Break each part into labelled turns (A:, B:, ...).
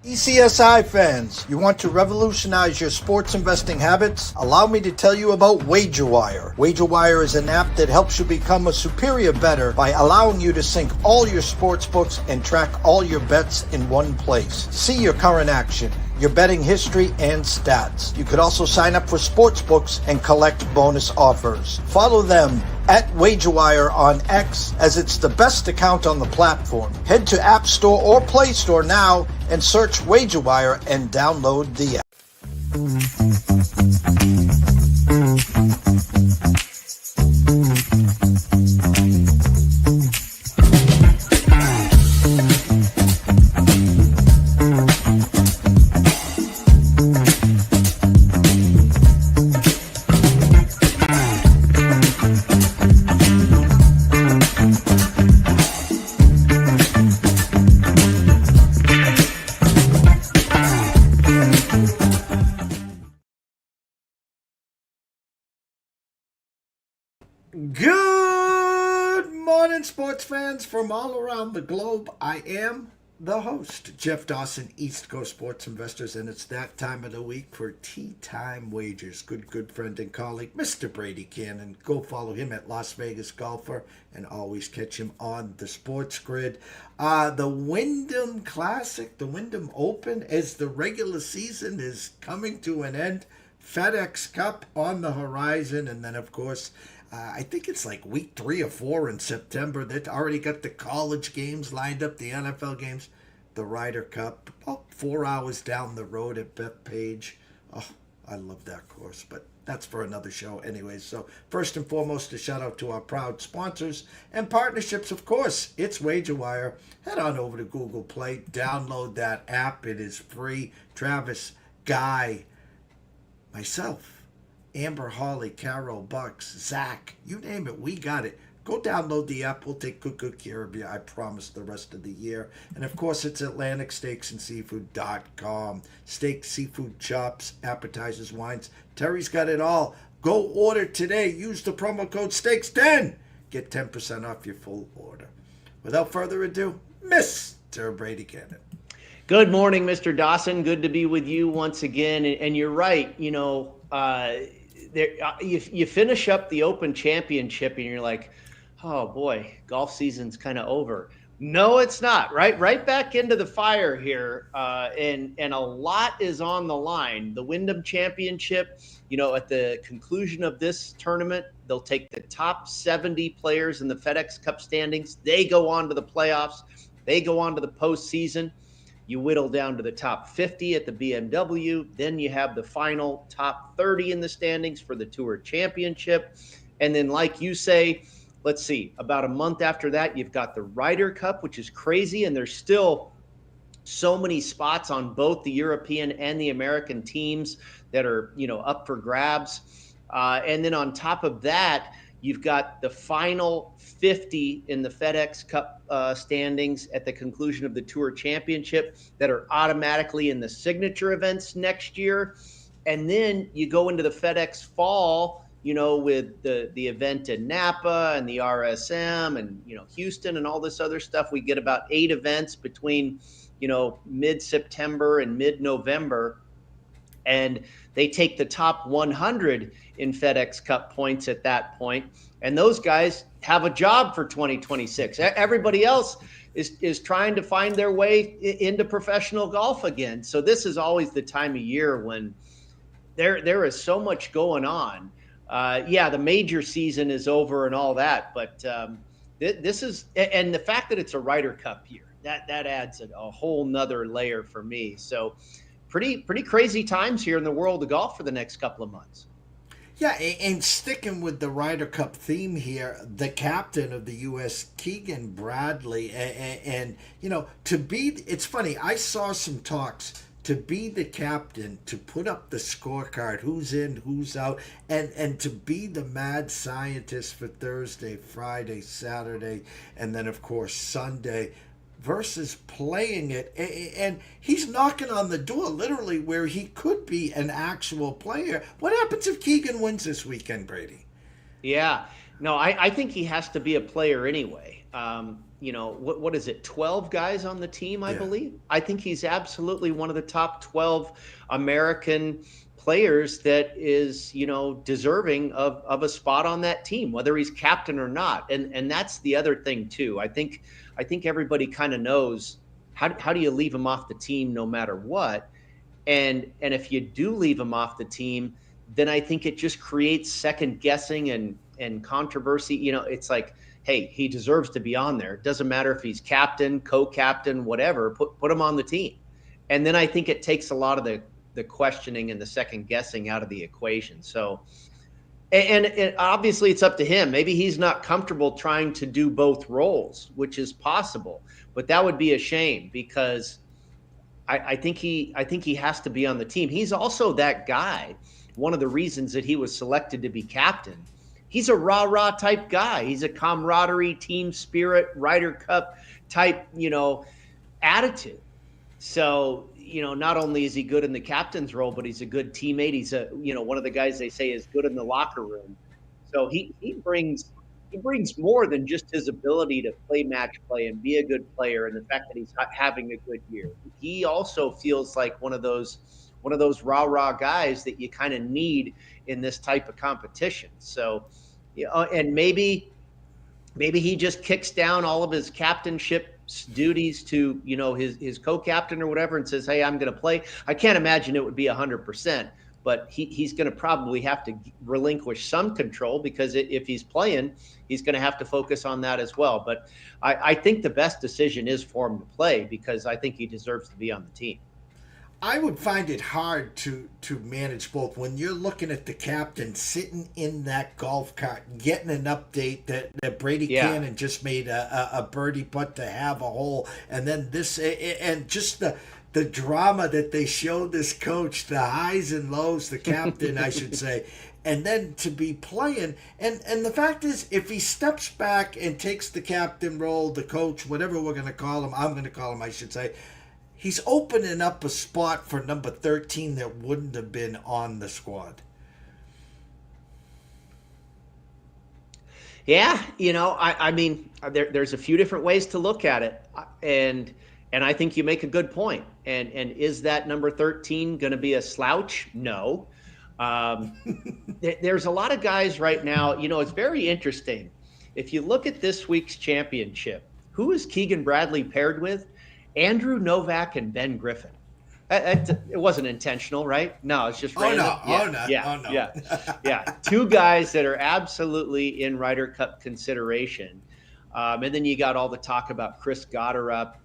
A: ECSI fans, you want to revolutionize your sports investing habits? Allow me to tell you about WagerWire. WagerWire is an app that helps you become a superior bettor by allowing you to sync all your sports books and track all your bets in one place. See your current action, your betting history, and stats. You could also sign up for sports books and collect bonus offers. Follow them at WagerWire on X, as it's the best account on the platform. Head to App Store or Play Store now and search WagerWire and download the app. Good morning, sports fans from all around the globe. I am the host, Jeff Dawson, East Coast Sports Investors, and it's that time of the week for Tea Time Wagers. Good friend and colleague, Mr. Brady Kannon. Go follow him at Las Vegas Golfer and always catch him on the Sports Grid. The Wyndham Classic, the Wyndham Open, as the regular season is coming to an end. FedEx Cup on the horizon, and then, of course, I think it's like week 3 or 4 in September. They've already got the college games lined up, the NFL games, the Ryder Cup, about 4 hours down the road at Bethpage. Oh, I love that course, but that's for another show anyway. So first and foremost, a shout out to our proud sponsors and partnerships. Of course, it's WagerWire. Head on over to Google Play, download that app. It is free. Travis, Guy, myself, Amber, Holly, Carol, Bucks, Zach, you name it, we got it. Go download the app. We'll take good care of you, I promise, the rest of the year. And, of course, it's AtlanticSteaksAndSeafood.com. Steaks, seafood, chops, appetizers, wines. Terry's got it all. Go order today. Use the promo code STEAKS10. Get 10% off your full order. Without further ado, Mr. Brady Kannon.
B: Good morning, Mr. Dawson. Good to be with you once again. And you're right, you finish up the Open Championship and you're like, oh boy, golf season's kind of over. No, it's not. Right back into the fire here, and a lot is on the line. The Wyndham Championship, at the conclusion of this tournament, they'll take the top 70 players in the FedEx Cup standings. They go on to the playoffs. They go on to the postseason. You whittle down to the top 50 at the BMW. Then you have the final top 30 in the standings for the Tour Championship. And then, like you say, let's see, about a month after that, you've got the Ryder Cup, which is crazy. And there's still so many spots on both the European and the American teams that are, up for grabs. And then on top of that, you've got the final 50 in the FedEx Cup standings at the conclusion of the Tour Championship that are automatically in the signature events next year. And then you go into the FedEx Fall, with the event in Napa and the RSM and, Houston and all this other stuff. We get about 8 events between, mid-September and mid-November. And they take the top 100 in FedEx Cup points at that point. And those guys have a job for 2026. Everybody else is trying to find their way into professional golf again. So this is always the time of year when there is so much going on. The major season is over and all that. But this is, and the fact that it's a Ryder Cup year, that adds a whole nother layer for me. So pretty crazy times here in the world of golf for the next couple of months.
A: Yeah, and sticking with the Ryder Cup theme here, the captain of the U.S., Keegan Bradley, and to be, it's funny, I saw some talks, to be the captain, to put up the scorecard, who's in, who's out, and to be the mad scientist for Thursday, Friday, Saturday, and then, of course, Sunday, versus playing it. And he's knocking on the door literally where he could be an actual player. What happens if Keegan wins this weekend, Brady?
B: Yeah, no, I think he has to be a player anyway. what is it, 12 guys on the team, I
A: Yeah.
B: believe. I think he's absolutely one of the top 12 American players that is, deserving of a spot on that team, whether he's captain or not. And that's the other thing too. I think everybody kind of knows how do you leave him off the team no matter what. And if you do leave him off the team, then I think it just creates second guessing and controversy. It's like, hey, he deserves to be on there. It doesn't matter if he's captain, co-captain, whatever. Put him on the team. And then I think it takes a lot of the questioning and the second guessing out of the equation. So, and obviously it's up to him. Maybe he's not comfortable trying to do both roles, which is possible. But that would be a shame because I think he has to be on the team. He's also that guy. One of the reasons that he was selected to be captain, he's a rah-rah type guy. He's a camaraderie, team spirit, Ryder Cup type, attitude. So, not only is he good in the captain's role, but he's a good teammate. He's one of the guys they say is good in the locker room. So he brings more than just his ability to play match play and be a good player and the fact that he's having a good year. He also feels like one of those rah-rah guys that you kind of need in this type of competition. So, and maybe he just kicks down all of his captainship duties to, his co-captain or whatever and says, hey, I'm going to play. I can't imagine it would be 100%. But he's going to probably have to relinquish some control because if he's playing, he's going to have to focus on that as well. But I think the best decision is for him to play because I think he deserves to be on the team.
A: I would find it hard to manage both when you're looking at the captain sitting in that golf cart, getting an update that Brady Kannon just made a birdie putt to have a hole, and then this and just the drama that they showed this coach, the highs and lows, the captain, I should say, and then to be playing. And the fact is, if he steps back and takes the captain role, the coach, whatever we're going to call him, I'm going to call him, I should say, he's opening up a spot for number 13 that wouldn't have been on the squad.
B: Yeah, I mean, there's a few different ways to look at it, and I think you make a good point. And is that number 13 going to be a slouch? No. There's a lot of guys right now. It's very interesting. If you look at this week's championship, who is Keegan Bradley paired with? Andrew Novak and Ben Griffin. It wasn't intentional, right? No, it's just random. Yeah. Two guys that are absolutely in Ryder Cup consideration. And then you got all the talk about Chris Gotterup.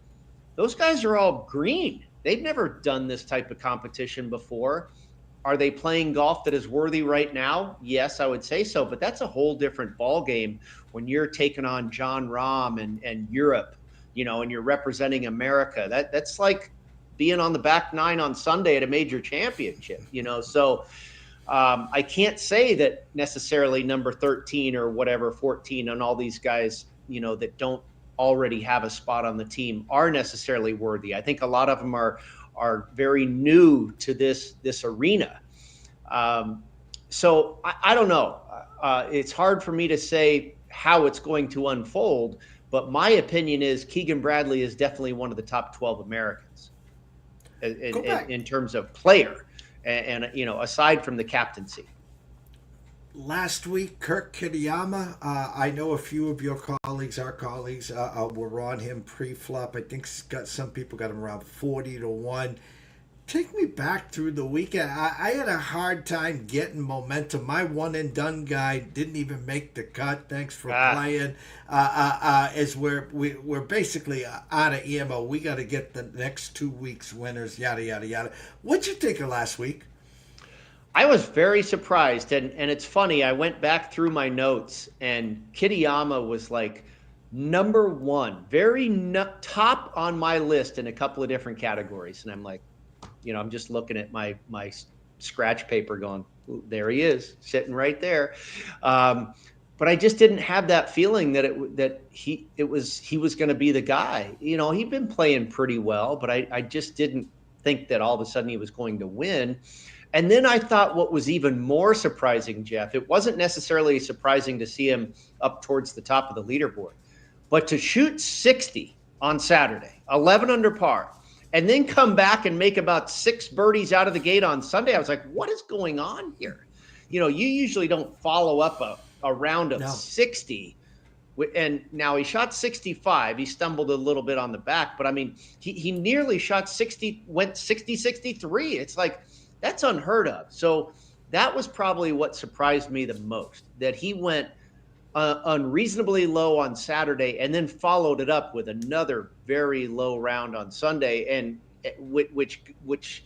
B: Those guys are all green. They've never done this type of competition before. Are they playing golf that is worthy right now? Yes, I would say so. But that's a whole different ballgame when you're taking on Jon Rahm and Europe, and you're representing America. That's like being on the back nine on Sunday at a major championship, So I can't say that necessarily number 13 or whatever, 14 and all these guys, that don't already have a spot on the team are necessarily worthy. I think a lot of them are very new to this arena. So I don't know. It's hard for me to say how it's going to unfold, but my opinion is Keegan Bradley is definitely one of the top 12 Americans in terms of player and aside from the captaincy.
A: Last week, Kirk Kitayama, I know a few of your colleagues, our colleagues, were on him pre-flop. I think some people got him around 40-1. Take me back through the weekend. I had a hard time getting momentum. My one-and-done guy didn't even make the cut. Thanks for playing. As we're basically out of ammo. We got to get the next 2 weeks winners, yada, yada, yada. What'd you think of last week?
B: I was very surprised, and it's funny. I went back through my notes, and Kitayama was like number one, top on my list in a couple of different categories. And I'm like, I'm just looking at my scratch paper, going, there he is, sitting right there. But I just didn't have that feeling that he was going to be the guy. He'd been playing pretty well, but I just didn't think that all of a sudden he was going to win. And then I thought what was even more surprising, Jeff, it wasn't necessarily surprising to see him up towards the top of the leaderboard, But to shoot 60 on Saturday, 11 under par, and then come back and make about 6 birdies out of the gate on Sunday, I was like, what is going on here? You usually don't follow up a round of
A: No.
B: 60. And now he shot 65. He stumbled a little bit on the back, but I mean, he nearly shot 60, went 60, 63. It's like, that's unheard of. So that was probably what surprised me the most, that he went unreasonably low on Saturday and then followed it up with another very low round on Sunday. And which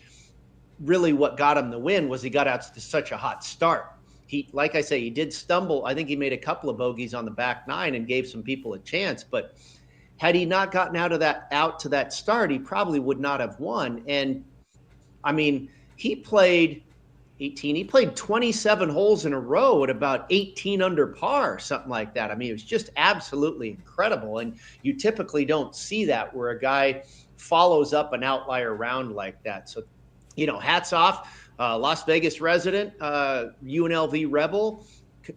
B: really what got him the win was he got out to such a hot start. He, like I say, he did stumble. I think he made a couple of bogeys on the back nine and gave some people a chance. But had he not gotten out to that start, he probably would not have won. And I mean, he played 18. He played 27 holes in a row at about 18 under par, something like that. I mean, it was just absolutely incredible. And you typically don't see that where a guy follows up an outlier round like that. So, hats off. Las Vegas resident, UNLV Rebel,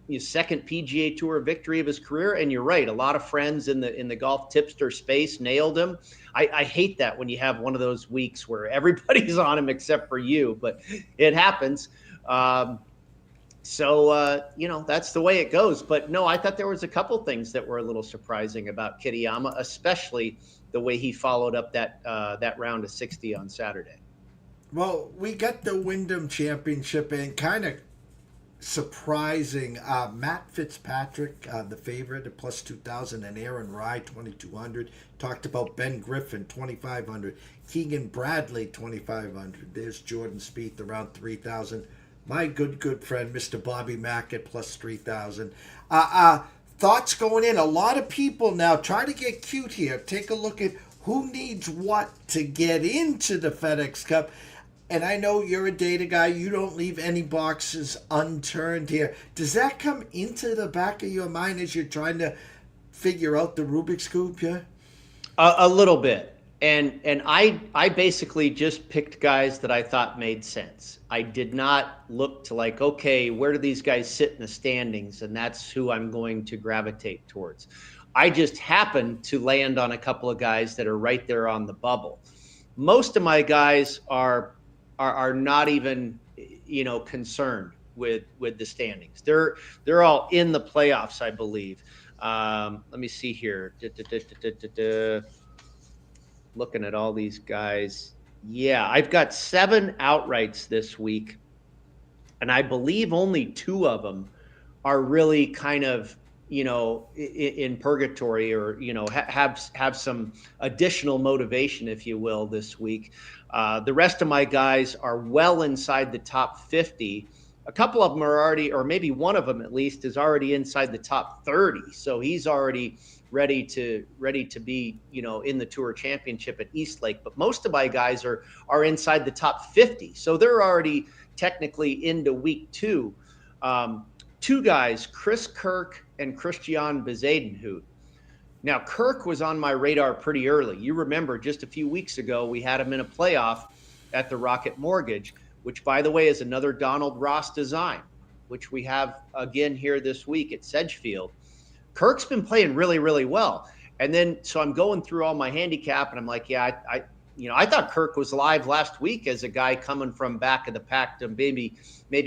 B: his second PGA Tour victory of his career. And you're right, a lot of friends in the golf tipster space nailed him. I hate that when you have one of those weeks where everybody's on him except for you, but it happens. So that's the way it goes. But no, I thought there was a couple things that were a little surprising about Kitayama, especially the way he followed up that round of 60 on Saturday.
A: Well, we got the Wyndham Championship, and kind of surprising, Matt Fitzpatrick, the favorite at plus 2,000, and Aaron Rye 2,200. Talked about Ben Griffin 2,500, Keegan Bradley 2,500. There's Jordan Spieth around 3,000. My good friend Mr. Bobby Mack at plus 3,000. Thoughts going in? A lot of people now try to get cute here. Take a look at who needs what to get into the FedEx Cup. And I know you're a data guy. You don't leave any boxes unturned here. Does that come into the back of your mind as you're trying to figure out the Rubik's Cube here?
B: A little bit. And I basically just picked guys that I thought made sense. I did not look to like, okay, where do these guys sit in the standings? And that's who I'm going to gravitate towards. I just happened to land on a couple of guys that are right there on the bubble. Most of my guys are not even, concerned with the standings. They're all in the playoffs, I believe. Let me see here. Looking at all these guys. Yeah, I've got 7 outrights this week, and I believe only 2 of them are really kind of, in purgatory or, have some additional motivation, if you will, this week. The rest of my guys are well inside the top 50. A couple of them are already, or maybe one of them at least, is already inside the top 30. So he's already ready to be, in the Tour Championship at Eastlake. But most of my guys are inside the top 50. So they're already technically into week 2. 2 guys, Chris Kirk and Christian Bezuidenhout. Now, Kirk was on my radar pretty early. You remember just a few weeks ago, we had him in a playoff at the Rocket Mortgage, which, by the way, is another Donald Ross design, which we have again here this week at Sedgefield. Kirk's been playing really, really well. And then, so I'm going through all my handicap, and I'm like, yeah, I thought Kirk was live last week as a guy coming from back of the pack to maybe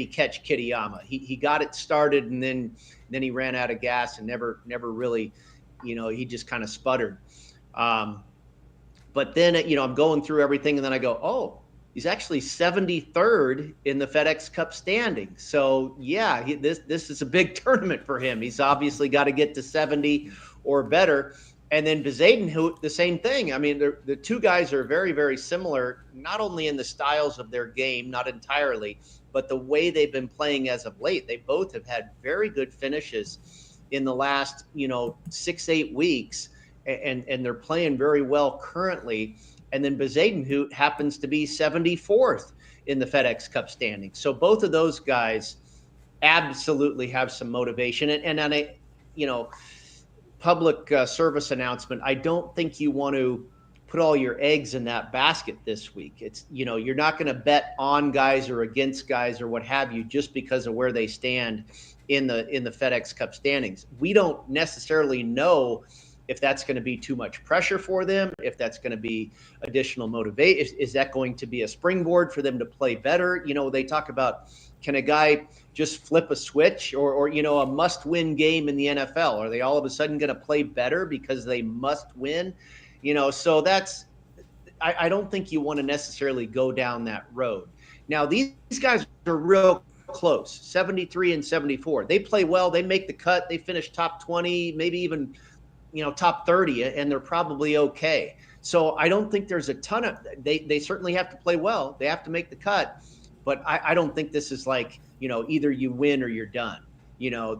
B: catch Kitayama. He got it started, and then he ran out of gas and never really, he just kind of sputtered. But then, I'm going through everything, and then I go, oh, he's actually 73rd in the FedEx Cup standings. So yeah, this is a big tournament for him. He's obviously got to get to 70 or better. And then Bezuidenhout, the same thing. I mean, the 2 guys are very, very similar, not only in the styles of their game, not entirely, but the way they've been playing as of late. They both have had very good finishes in the last, 6-8 weeks, and they're playing very well currently. And then Bezuidenhout happens to be 74th in the FedEx Cup standings. So both of those guys absolutely have some motivation. And on a, public service announcement, I don't think you want to put all your eggs in that basket this week. It's, you're not going to bet on guys or against guys or what have you just because of where they stand in the FedEx Cup standings. We don't necessarily know if that's going to be too much pressure for them, if that's going to be additional motivation. Is that going to be a springboard for them to play better? They talk about, can a guy just flip a switch, or a must-win game in the NFL? Are they all of a sudden going to play better because they must win? So I don't think you want to necessarily go down that road. Now, these guys are real close, 73 and 74. They play well. They make the cut. They finish top 20, maybe even, top 30, and they're probably okay. So I don't think there's a ton of, they certainly have to play well. They have to make the cut, but I don't think this is like, either you win or you're done,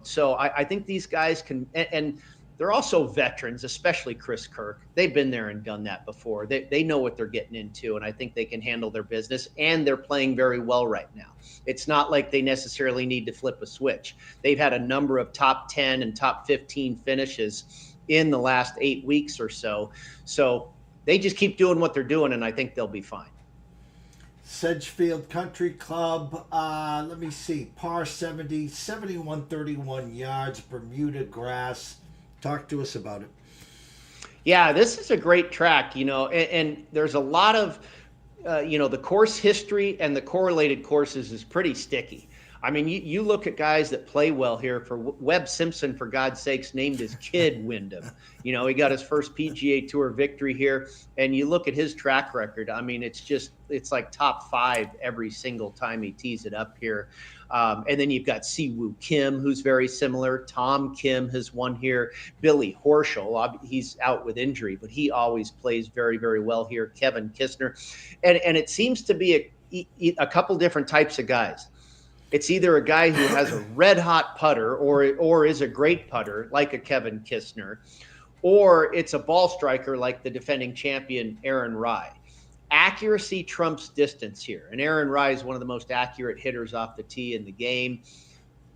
B: so I think these guys can, and they're also veterans, especially Chris Kirk. They've been there and done that before. They know what they're getting into, and I think they can handle their business, and they're playing very well right now. It's not like they necessarily need to flip a switch. They've had a number of top 10 and top 15 finishes in the last 8 weeks or so. So they just keep doing what they're doing, and I think they'll be fine.
A: Sedgefield Country Club, let me see, par 70, 7131 yards, Bermuda grass. Talk to us about it.
B: Yeah, this is a great track, and there's a lot of, the course history and the correlated courses is pretty sticky. I mean, you look at guys that play well here. For Webb Simpson, for God's sakes, named his kid Wyndham. He got his first PGA Tour victory here, and you look at his track record. I mean, it's like top 5 every single time he tees it up here. And then you've got Siwoo Kim, who's very similar. Tom Kim has won here. Billy Horschel, he's out with injury, but he always plays very, very well here. Kevin Kistner, and it seems to be a couple different types of guys. It's either a guy who has a red hot putter or is a great putter like a Kevin Kistner, or it's a ball striker like the defending champion Aaron Rai. Accuracy trumps distance here, and Aaron Rai is one of the most accurate hitters off the tee in the game.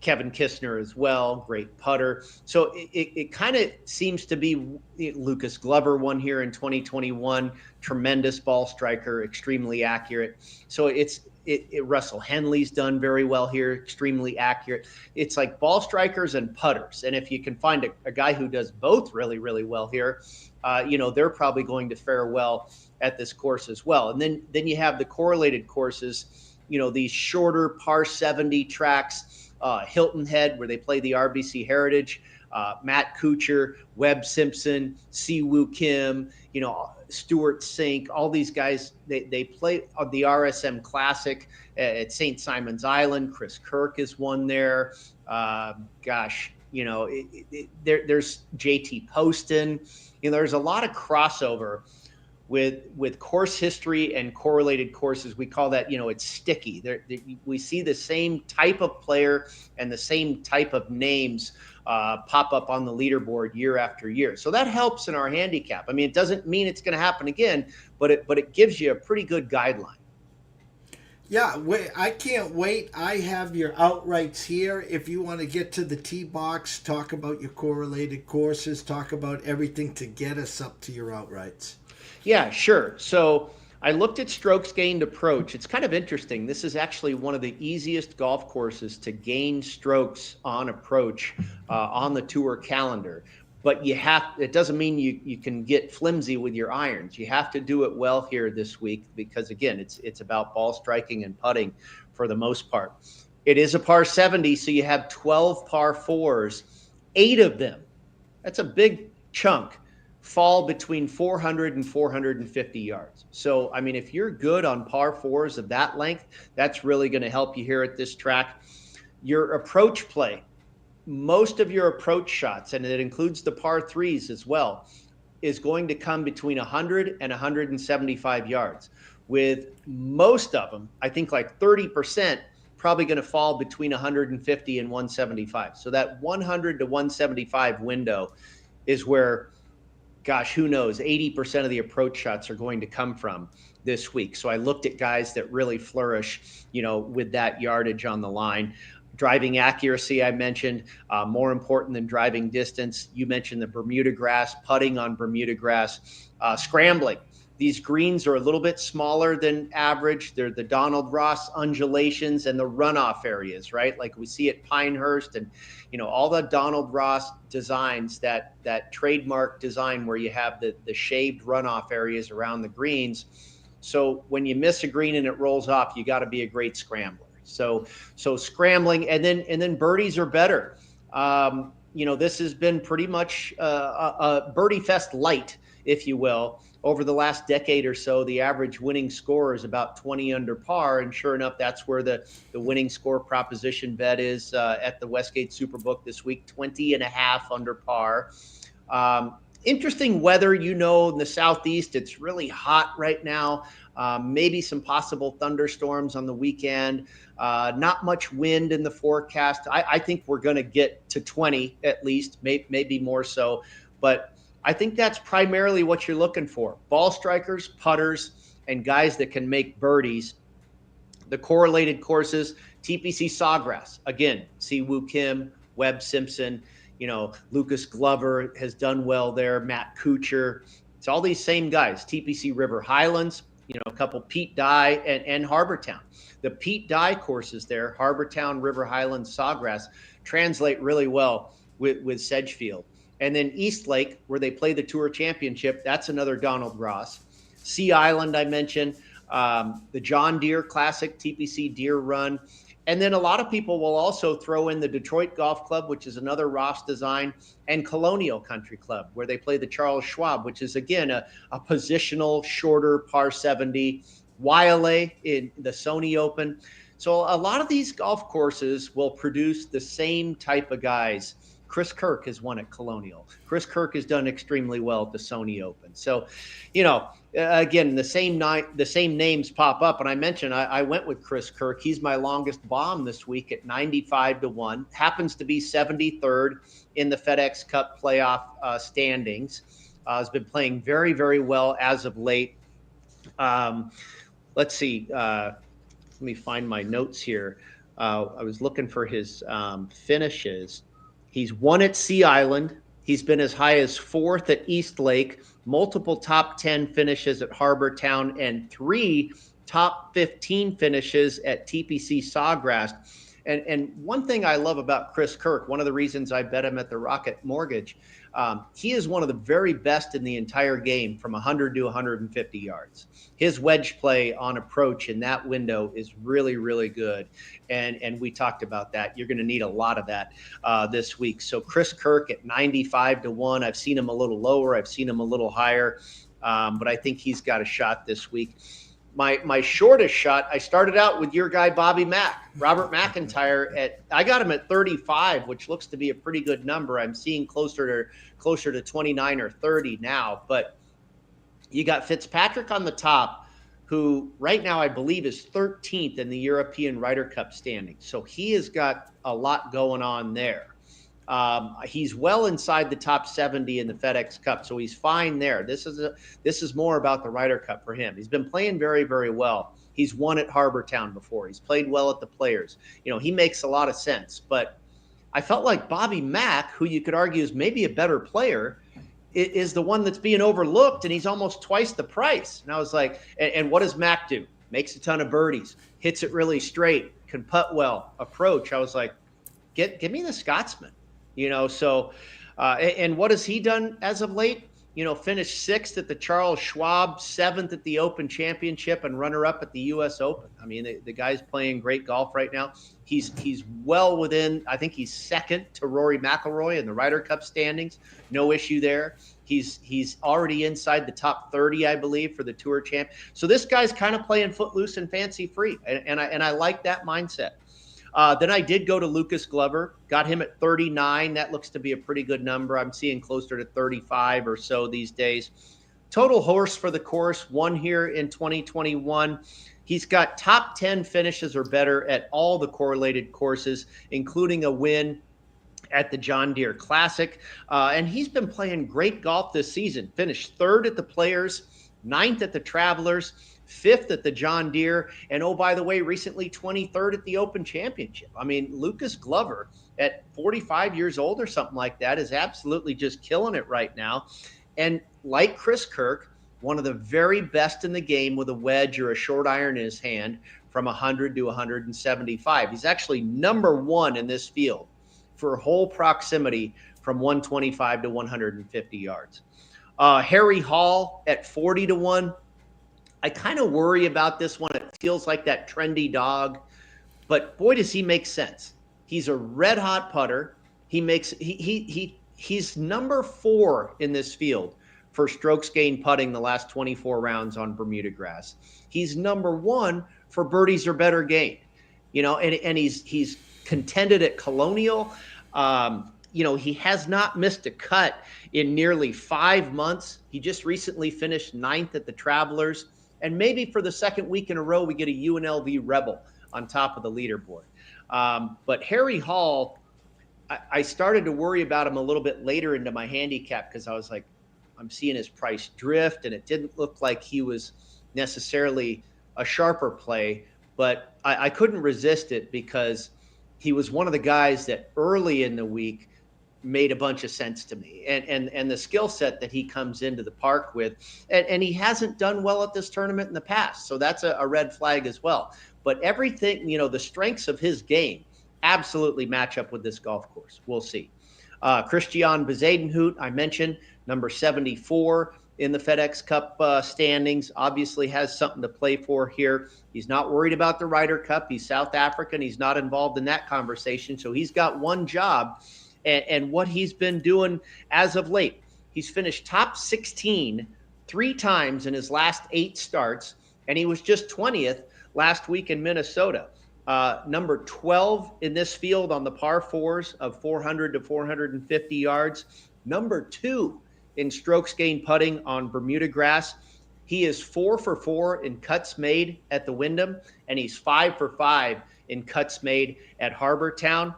B: Kevin Kistner as well, great putter. So it kind of seems to be Lucas Glover won here in 2021, tremendous ball striker, extremely accurate. So Russell Henley's done very well here, extremely accurate. It's like ball strikers and putters. And if you can find a guy who does both really, really well here, they're probably going to fare well at this course as well. And then you have the correlated courses, these shorter par 70 tracks, Hilton Head, where they play the RBC Heritage, Matt Kuchar, Webb Simpson, Siwoo Kim, Stuart Sink, all these guys, they play on the RSM Classic at St. Simon's Island. Chris Kirk is one there. There's JT Poston. There's a lot of crossover with course history and correlated courses. We call that, it's sticky. We see the same type of player and the same type of names pop up on the leaderboard year after year. So that helps in our handicap. I mean, it doesn't mean it's going to happen again, but it gives you a pretty good guideline.
A: Yeah, I can't wait. I have your outrights here. If you want to get to the tee box, talk about your correlated courses, talk about everything to get us up to your outrights.
B: Yeah, sure. So I looked at strokes gained approach. It's kind of interesting. This is actually one of the easiest golf courses to gain strokes on approach on the tour calendar. But it doesn't mean you can get flimsy with your irons. You have to do it well here this week because, again, it's about ball striking and putting for the most part. It is a par 70, so you have 12 par 4s. 8 of them, that's a big chunk, fall between 400 and 450 yards. So, I mean, if you're good on par 4s of that length, that's really going to help you here at this track. Your approach play, most of your approach shots, and it includes the par 3s as well, is going to come between 100 and 175 yards, with most of them, I think like 30%, probably going to fall between 150 and 175. So that 100 to 175 window is where, gosh, who knows, 80% of the approach shots are going to come from this week. So I looked at guys that really flourish, with that yardage on the line. Driving accuracy, I mentioned, more important than driving distance. You mentioned the Bermuda grass, putting on Bermuda grass, scrambling. These greens are a little bit smaller than average. They're the Donald Ross undulations and the runoff areas, right? Like we see at Pinehurst and, all the Donald Ross designs, that trademark design where you have the shaved runoff areas around the greens. So when you miss a green and it rolls off, you got to be a great scrambler. So scrambling and then birdies are better. This has been pretty much a birdie fest light, if you will. Over the last decade or so, the average winning score is about 20 under par. And sure enough, that's where the winning score proposition bet is at the Westgate Superbook this week, 20.5 under par. Interesting weather, in the Southeast. It's really hot right now. Maybe some possible thunderstorms on the weekend. Not much wind in the forecast. I think we're going to get to 20 at least, maybe more so. But I think that's primarily what you're looking for. Ball strikers, putters, and guys that can make birdies. The correlated courses, TPC Sawgrass. Again, Siwoo Kim, Webb Simpson, Lucas Glover has done well there, Matt Kuchar. It's all these same guys. TPC River Highlands, a couple Pete Dye and Harbortown. The Pete Dye courses there, Harbortown, River Highlands, Sawgrass, translate really well with Sedgefield. And then East Lake, where they play the Tour Championship, that's another Donald Ross. Sea Island, I mentioned, the John Deere Classic, TPC Deer Run. And then a lot of people will also throw in the Detroit Golf Club, which is another Ross design, and Colonial Country Club, where they play the Charles Schwab, which is, again, a positional, shorter par 70. Waialae in the Sony Open. So a lot of these golf courses will produce the same type of guys. Chris Kirk has won at Colonial. Chris Kirk has done extremely well at the Sony Open. So, again, the same names pop up. And I mentioned I went with Chris Kirk. He's my longest bomb this week at 95-1. Happens to be 73rd in the FedEx Cup playoff standings. Has been playing very, very well as of late. Let's see. Let me find my notes here. I was looking for his finishes. He's won at Sea Island. He's been as high as 4th at East Lake, multiple top 10 finishes at Harbortown, and 3 top 15 finishes at TPC Sawgrass. And one thing I love about Chris Kirk, one of the reasons I bet him at the Rocket Mortgage, he is one of the very best in the entire game from 100 to 150 yards. His wedge play on approach in that window is really, really good. And we talked about that. You're going to need a lot of that this week. So Chris Kirk at 95-1. I've seen him a little lower. I've seen him a little higher. But I think he's got a shot this week. My shortest shot, I started out with your guy, Robert McIntyre I got him at 35, which looks to be a pretty good number. I'm seeing closer to 29 or 30 now, but you got Fitzpatrick on the top, who right now I believe is 13th in the European Ryder Cup standing. So he has got a lot going on there. He's well inside the top 70 in the FedEx Cup, so he's fine there. This is more about the Ryder Cup for him. He's been playing very, very well. He's won at Harbortown before. He's played well at the Players. He makes a lot of sense. But I felt like Bobby Mack, who you could argue is maybe a better player, is the one that's being overlooked, and he's almost twice the price. And I was like, and what does Mack do? Makes a ton of birdies, hits it really straight, can putt well, approach. I was like, give me the Scotsman. So and what has he done as of late? Finished 6th at the Charles Schwab, 7th at the Open Championship, and runner-up at the U.S. Open. I mean, the guy's playing great golf right now. He's well within, I think he's 2nd to Rory McIlroy in the Ryder Cup standings. No issue there. He's already inside the top 30, I believe, for the Tour Champ. So this guy's kind of playing footloose and fancy-free, and I like that mindset. Then I did go to Lucas Glover, got him at 39. That looks to be a pretty good number. I'm seeing closer to 35 or so these days. Total horse for the course, won here in 2021. He's got top 10 finishes or better at all the correlated courses, including a win at the John Deere Classic. And he's been playing great golf this season. Finished 3rd at the Players, 9th at the Travelers, 5th at the John Deere, and oh, by the way, recently 23rd at the Open Championship. I mean, Lucas Glover at 45 years old or something like that is absolutely just killing it right now. And like Chris Kirk, one of the very best in the game with a wedge or a short iron in his hand from 100 to 175. He's actually number one in this field for hole proximity from 125 to 150 yards. Harry Hall at 40 to 1. I kind of worry about this one. It feels like that trendy dog, but boy, does he make sense. He's a red hot putter. He's number 4 in this field for strokes gained putting the last 24 rounds on Bermuda grass. He's number 1 for birdies or better gained. And he's contended at Colonial. He has not missed a cut in nearly 5 months. He just recently finished 9th at the Travelers. And maybe for the second week in a row, we get a UNLV Rebel on top of the leaderboard. But Harry Hall, I started to worry about him a little bit later into my handicap because I was like, I'm seeing his price drift, and it didn't look like he was necessarily a sharper play. But I couldn't resist it because he was one of the guys that early in the week made a bunch of sense to me, and the skill set that he comes into the park with, and he hasn't done well at this tournament in the past, so that's a red flag as well. But everything, the strengths of his game absolutely match up with this golf course. We'll see. Christian Bezuidenhout, I mentioned, number 74 in the FedEx Cup standings, obviously has something to play for here. He's not worried about the Ryder Cup. He's South African. He's not involved in that conversation, so he's got one job. And what he's been doing as of late, he's finished top 16 3 times in his last 8 starts, and he was just 20th last week in Minnesota. Number 12 in this field on the par 4s of 400 to 450 yards. Number 2 in strokes gained putting on Bermuda grass. He is 4 for 4 in cuts made at the Wyndham, and he's 5 for 5 in cuts made at Harbor Town.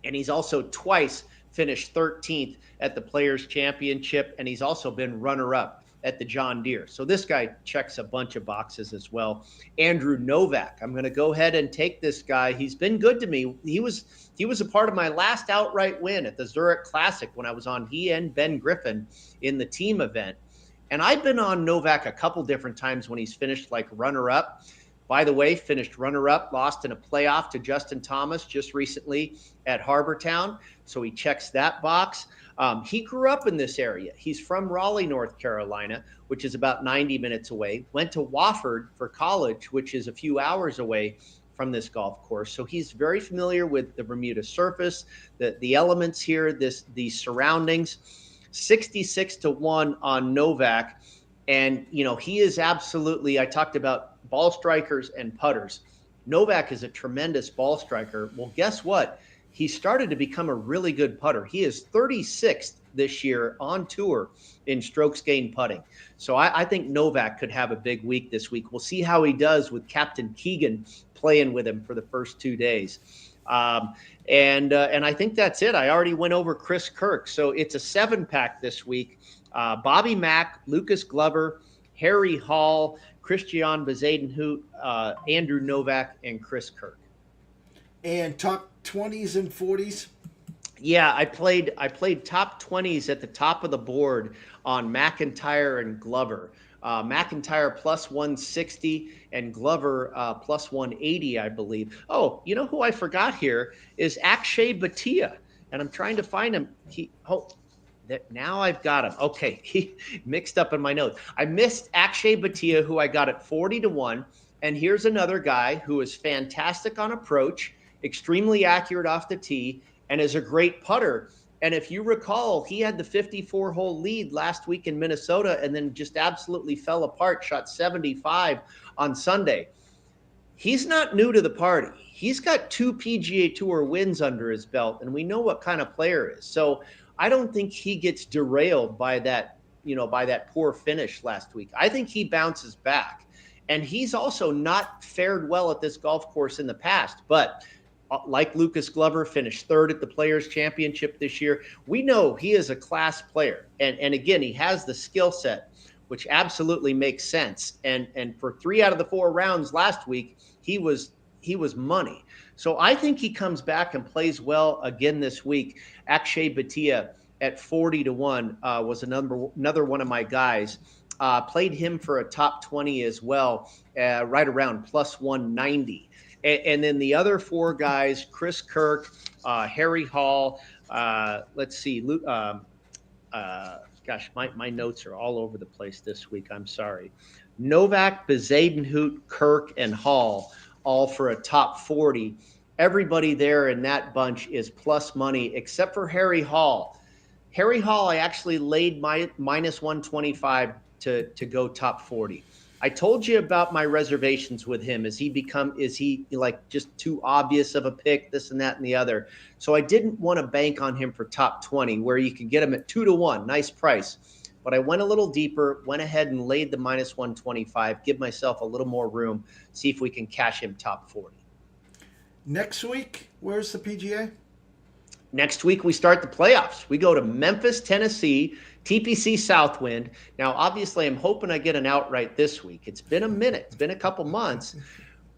B: And he's also twice finished 13th at the Players Championship, and he's also been runner-up at the John Deere. So this guy checks a bunch of boxes as well. Andrew Novak, I'm going to go ahead and take this guy. He's been good to me. He was a part of my last outright win at the Zurich Classic when I was on he and Ben Griffin in the team event. And I've been on Novak a couple different times when he's finished like runner-up. By the way, finished runner-up, lost in a playoff to Justin Thomas just recently at Harbor Town. So he checks that box. He grew up in this area. He's from Raleigh, North Carolina, which is about 90 minutes away. Went to Wofford for college, which is a few hours away from this golf course. So he's very familiar with the Bermuda surface, the elements here, these surroundings. 66 to 1 on Novak. And, he is absolutely, I talked about ball strikers and putters. Novak is a tremendous ball striker. Well, guess what? He started to become a really good putter. He is 36th this year on tour in strokes gained putting. So I think Novak could have a big week this week. We'll see how he does with Captain Keegan playing with him for the first 2 days. And I think that's it. I already went over Chris Kirk. So it's a 7-pack this week. Bobby Mack, Lucas Glover, Harry Hall, Christian Bezuidenhout, Andrew Novak, and Chris Kirk.
A: And top 20s and 40s?
B: Yeah, I played top 20s at the top of the board on McIntyre and Glover. McIntyre plus 160 and Glover plus 180, I believe. Oh, you know who I forgot here is Akshay Bhatia, and I'm trying to find him. Now I've got him. Okay, he mixed up in my notes. I missed Akshay Bhatia, who I got at 40 to 1. And here's another guy who is fantastic on approach, extremely accurate off the tee, and is a great putter. And if you recall, he had the 54-hole lead last week in Minnesota and then just absolutely fell apart, shot 75 on Sunday. He's not new to the party. He's got 2 PGA Tour wins under his belt, and we know what kind of player he is. So I don't think he gets derailed by that, by that poor finish last week. I think he bounces back. And he's also not fared well at this golf course in the past, but like Lucas Glover, finished 3rd at the Players Championship this year. We know he is a class player. And again, he has the skill set, which absolutely makes sense. And for 3 out of the 4 rounds last week, he was money. So I think he comes back and plays well again this week. Akshay Bhatia at 40 to 1 was another one of my guys. Played him for a top 20 as well, right around plus 190. And then the other four guys, Chris Kirk, Harry Hall, let's see, gosh, my notes are all over the place this week. I'm sorry. Novak, Bezadenhout, Kirk, and Hall, all for a top 40. Everybody there in that bunch is plus money, except for Harry Hall. Harry Hall, I actually laid my minus 125 to go top 40. I told you about my reservations with him. Is he like just too obvious of a pick, this and that and the other? So I didn't want to bank on him for top 20, where you could get him at 2-1, nice price. But I went a little deeper, went ahead and laid the minus 125, give myself a little more room, see if we can cash him top 40.
A: Next week, where's the PGA?
B: Next week, we start the playoffs. We go to Memphis, Tennessee, TPC Southwind. Now, obviously, I'm hoping I get an outright this week. It's been a minute. It's been a couple months.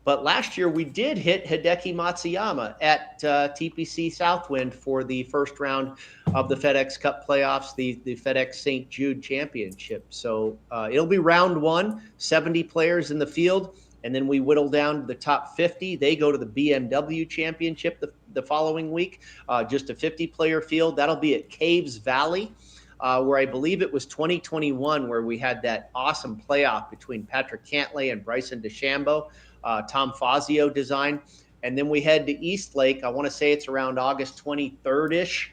B: But last year, we did hit Hideki Matsuyama at TPC Southwind for the first round of the FedEx Cup playoffs, the FedEx St. Jude Championship. So it'll be round one, 70 players in the field. And then we whittle down to the top 50. They go to the BMW Championship the following week, just a 50-player field. That'll be at Caves Valley, where I believe it was 2021, where we had that awesome playoff between Patrick Cantlay and Bryson DeChambeau, Tom Fazio design. And then we head to East Lake. I want to say it's around August 23rd-ish.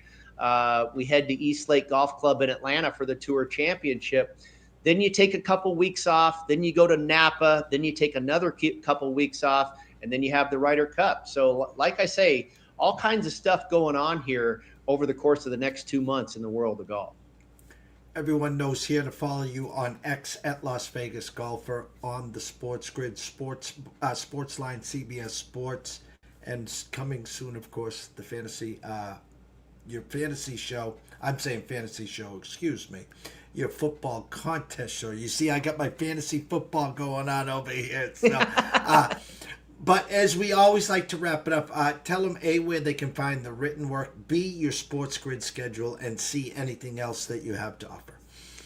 B: We head to East Lake Golf Club in Atlanta for the Tour Championship. Then you take a couple weeks off. Then you go to Napa. Then you take another couple weeks off, and then you have the Ryder Cup. So, like I say, all kinds of stuff going on here over the course of the next 2 months in the world of golf.
A: Everyone knows here to follow you on X at Las Vegas Golfer, on the Sports Grid, Sportsline, CBS Sports, and coming soon, of course, the fantasy, your fantasy show. I'm saying fantasy show, excuse me. Your football contest show. You see, I got my fantasy football going on over here. So, but as we always like to wrap it up, tell them A, where they can find the written work, B, your Sports Grid schedule, and C, anything else that you have to offer.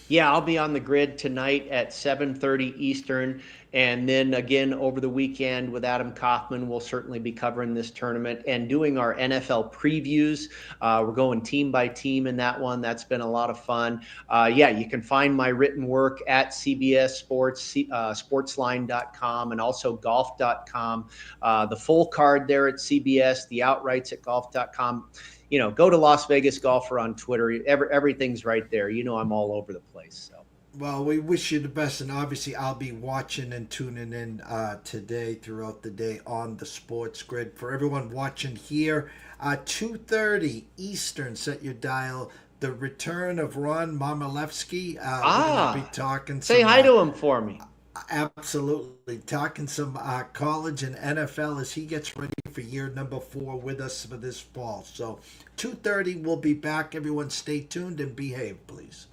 B: Yeah, I'll be on the grid tonight at 7:30 Eastern. And then again, over the weekend with Adam Kaufman, we'll certainly be covering this tournament and doing our NFL previews. We're going team by team in that one. That's been a lot of fun. Yeah, you can find my written work at CBS Sports, sportsline.com, and also golf.com. The full card there at CBS, the outrights at golf.com. You know, go to Las Vegas Golfer on Twitter. Everything's right there. You know, I'm all over the place. So.
A: Well, we wish you the best, and obviously I'll be watching and tuning in today, throughout the day on the Sports Grid. For everyone watching here, 2:30 Eastern, set your dial. The return of Ron Momilevsky. We're going to be talking.
B: Say hi to him for me.
A: Absolutely. Talking some college and NFL as he gets ready for year number 4 with us for this fall. So 2:30, we'll be back. Everyone stay tuned and behave, please.